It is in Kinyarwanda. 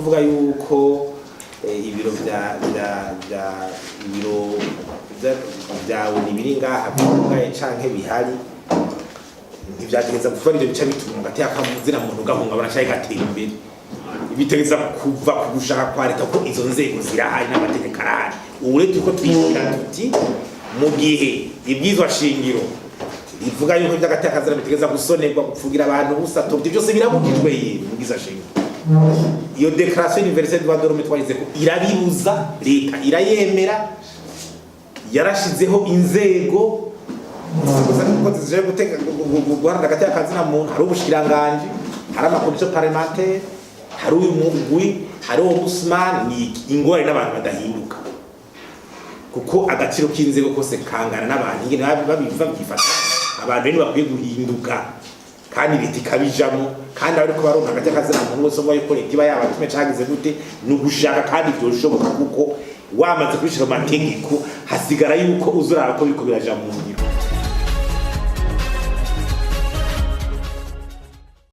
kuvuga yuko ibiro byawe nibiri ngaha bigaye canke bihari ntivyageza gufara ivyo bica bituma gateka kamuzira muntu gahungabana cyane gatera imbere bitegeza kuva kugushaka kwa leta ko izo nzego zirahari n'amategeko arahari uretse uko twishira tuti mu gihe ibyizwa shingiro ivuga yuko by'agateka kazira bitegeza gusonerwa gupfugira abantu busato byose birabujijwe mu giza shingiro iyo déclaration universelle droit de l'homme twagize ko irabibuza leta irayemera yarashizeho inzego ko zije guteka guharira gateka kazina muntu hari ubushikiranganje hari amakomisiyo parlementaire hari uyu mugwi hari ombudsman ni ingore n'abantu badahinduka kuko agaciro k'inzego kose kangana n'abantu ingene babiva byifata abantu ni bakwiye guhinduka kandi leta ikabijamo kandi ariko baronka gateka kazina muntu bose ngo yuko leta iba yabatume cagize gute nugushaka kandi byoshoboka kuko wamaze kubishira amategeko hasigara yuko uzuraba ko biko biraja mu ngiro